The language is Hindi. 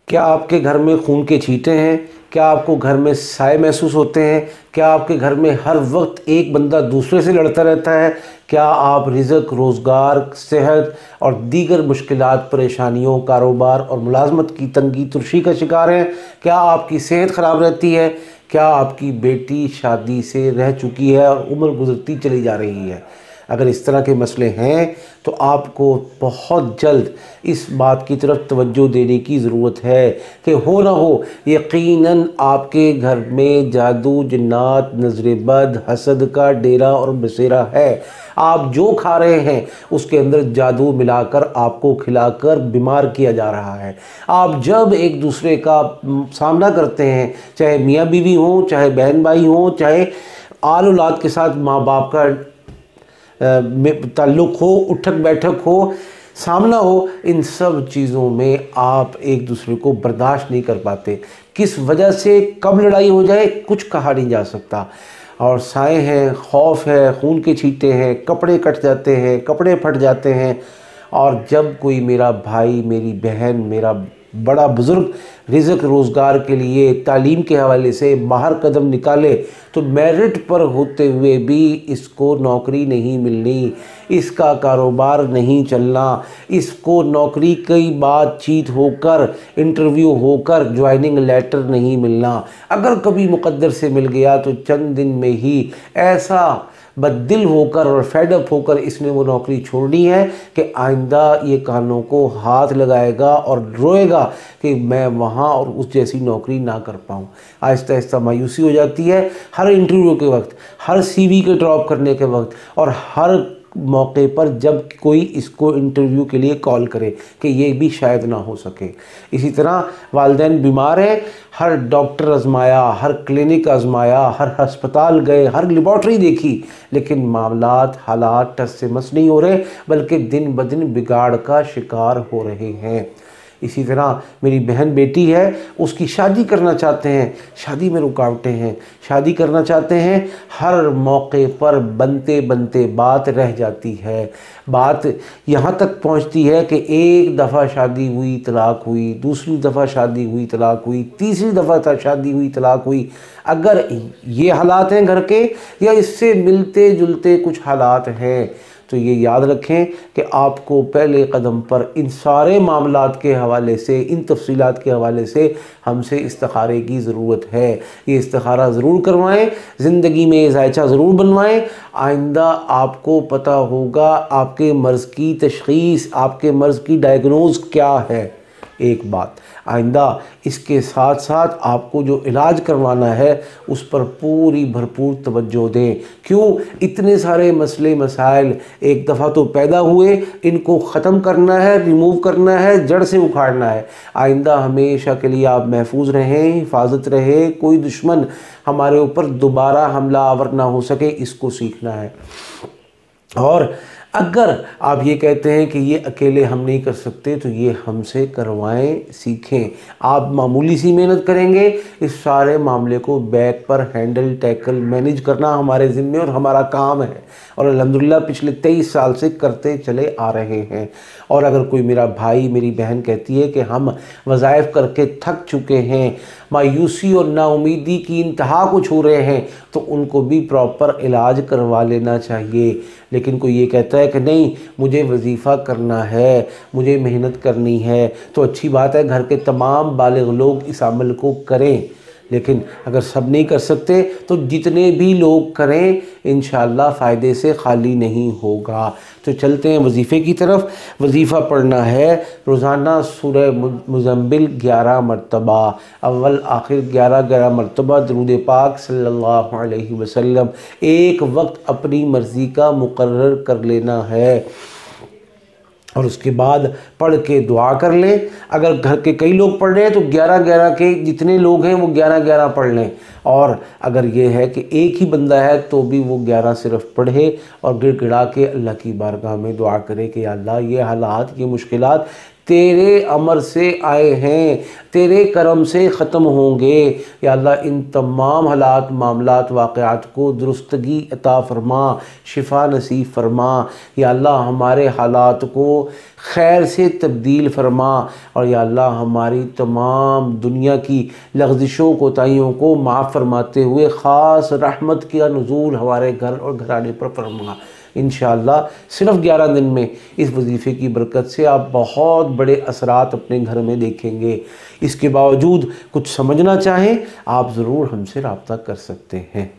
क्या आपके घर में खून के छींटे हैं? क्या आपको घर में साए महसूस होते हैं? क्या आपके घर में हर वक्त एक बंदा दूसरे से लड़ता रहता है? क्या आप रिज़्क, रोज़गार, सेहत और दीगर मुश्किलात, परेशानियों, कारोबार और मुलाजमत की तंगी तुर्शी का शिकार हैं? क्या आपकी सेहत ख़राब रहती है? क्या आपकी बेटी शादी से रह चुकी है और उम्र गुजरती चली जा रही है? अगर इस तरह के मसले हैं तो आपको बहुत जल्द इस बात की तरफ तवज्जो देने की ज़रूरत है कि हो ना हो यकीनन आपके घर में जादू, जिन्नात, नज़र बद, हसद का डेरा और बसेरा है। आप जो खा रहे हैं उसके अंदर जादू मिलाकर आपको खिलाकर बीमार किया जा रहा है। आप जब एक दूसरे का सामना करते हैं, चाहे मियाँ बीवी हों, चाहे बहन भाई हों, चाहे आल औलाद के साथ माँ बाप का ताल्लुक़ हो, उठक बैठक हो, सामना हो, इन सब चीज़ों में आप एक दूसरे को बर्दाश्त नहीं कर पाते। किस वजह से कब लड़ाई हो जाए कुछ कहा नहीं जा सकता। और साए हैं, खौफ है, खून के छींटे हैं, कपड़े कट जाते हैं, कपड़े फट जाते हैं। और जब कोई मेरा भाई, मेरी बहन, मेरा बड़ा बुज़ुर्ग रिज़्क रोज़गार के लिए तालीम के हवाले से बाहर कदम निकाले तो मेरिट पर होते हुए भी इसको नौकरी नहीं मिलनी, इसका कारोबार नहीं चलना, इसको नौकरी की बातचीत होकर, इंटरव्यू होकर ज्वाइनिंग लेटर नहीं मिलना। अगर कभी मुक़द्दर से मिल गया तो चंद दिन में ही ऐसा बददिल होकर और फेडअप होकर इसने वो नौकरी छोड़नी है कि आइंदा ये कानों को हाथ लगाएगा और रोएगा कि मैं वहाँ और उस जैसी नौकरी ना कर पाऊँ। आहिस्ता आहिस्ता मायूसी हो जाती है हर इंटरव्यू के वक्त, हर सीवी के ड्रॉप करने के वक्त और हर मौके पर जब कोई इसको इंटरव्यू के लिए कॉल करे कि ये भी शायद ना हो सके। इसी तरह वालिदैन बीमार हैं, हर डॉक्टर आजमाया, हर क्लिनिक आजमाया, हर अस्पताल गए, हर लेबॉर्ट्री देखी, लेकिन मामलात, हालात टस से मस नहीं हो रहे बल्कि दिन ब दिन बिगाड़ का शिकार हो रहे हैं। इसी तरह मेरी बहन बेटी है, उसकी शादी करना चाहते हैं, शादी में रुकावटें हैं, शादी करना चाहते हैं, हर मौके पर बनते बनते बात रह जाती है। बात यहाँ तक पहुँचती है कि एक दफ़ा शादी हुई तलाक हुई, दूसरी दफ़ा शादी हुई तलाक हुई, तीसरी दफ़ा शादी हुई तलाक हुई। अगर ये हालात हैं घर के या इससे मिलते जुलते कुछ हालात हैं तो ये याद रखें कि आपको पहले कदम पर इन सारे मामलात के हवाले से, इन तफसीलात के हवाले से हमसे इस्तिखारे की ज़रूरत है। ये इस्तिखारा ज़रूर करवाएं, ज़िंदगी में ज़ायचा ज़रूर बनवाएं। आइंदा आपको पता होगा आपके मर्ज़ की तशख़ीस, आपके मर्ज़ की डायग्नोज़ क्या है। एक बात आइंदा इसके साथ साथ आपको जो इलाज करवाना है उस पर पूरी भरपूर तवज्जो दें। क्यों? इतने सारे मसले मसाइल एक दफ़ा तो पैदा हुए, इनको ख़त्म करना है, रिमूव करना है, जड़ से उखाड़ना है। आइंदा हमेशा के लिए आप महफूज रहें, हिफाजत रहे, कोई दुश्मन हमारे ऊपर दोबारा हमला आवर ना हो सके, इसको सीखना है। और अगर आप ये कहते हैं कि ये अकेले हम नहीं कर सकते तो ये हमसे करवाएं, सीखें। आप मामूली सी मेहनत करेंगे, इस सारे मामले को बैक पर हैंडल टैकल मैनेज करना हमारे ज़िम्मे और हमारा काम है और अल्हम्दुलिल्लाह पिछले 23 साल से करते चले आ रहे हैं। और अगर कोई मेरा भाई, मेरी बहन कहती है कि हम वज़ाइफ करके थक चुके हैं, मायूसी और नाउमीदी की इंतहा को छू रहे हैं, तो उनको भी प्रॉपर इलाज करवा लेना चाहिए। लेकिन कोई ये कहता है कि नहीं मुझे वजीफ़ा करना है, मुझे मेहनत करनी है, तो अच्छी बात है, घर के तमाम बालिग़ लोग इस अमल को करें। लेकिन अगर सब नहीं कर सकते तो जितने भी लोग करें इंशाअल्लाह फ़ायदे से खाली नहीं होगा। तो चलते हैं वजीफ़े की तरफ। वजीफ़ा पढ़ना है रोज़ाना सूरह मुज़म्मिल 11 मरतबा, अव्वल आखिर 11 मरतबा दुरूद पाक सल्लल्लाहु अलैहि वसल्लम। एक वक्त अपनी मर्ज़ी का मुकर्रर कर लेना है और उसके बाद पढ़ के दुआ कर लें। अगर घर के कई लोग पढ़ रहे हैं तो 11-11 के जितने लोग हैं वो 11-11 पढ़ लें। और अगर ये है कि एक ही बंदा है तो भी वो 11 सिर्फ पढ़े और गिड़गिड़ा के अल्लाह की बारगाह में दुआ करे कि या अल्लाह ये हालात, ये मुश्किलात तेरे अमर से आए हैं, तेरे करम से ख़त्म होंगे। या अल्लाह इन तमाम हालात मामलात वाक़यात को दुरुस्तगी अता फ़रमा, शिफा नसीब फ़रमा। या अल्लाह हमारे हालात को खैर से तब्दील फ़रमा। और या अल्लाह हमारी तमाम दुनिया की लग़ज़िशों कोताहियों को माफ़ फ़रमाते हुए ख़ास रहमत का नुज़ूल हमारे घर और घराने पर फ़रमा। इंशाअल्लाह सिर्फ़ 11 दिन में इस वजीफ़े की बरकत से आप बहुत बड़े असरात अपने घर में देखेंगे। इसके बावजूद कुछ समझना चाहें आप ज़रूर हमसे रब्ता कर सकते हैं।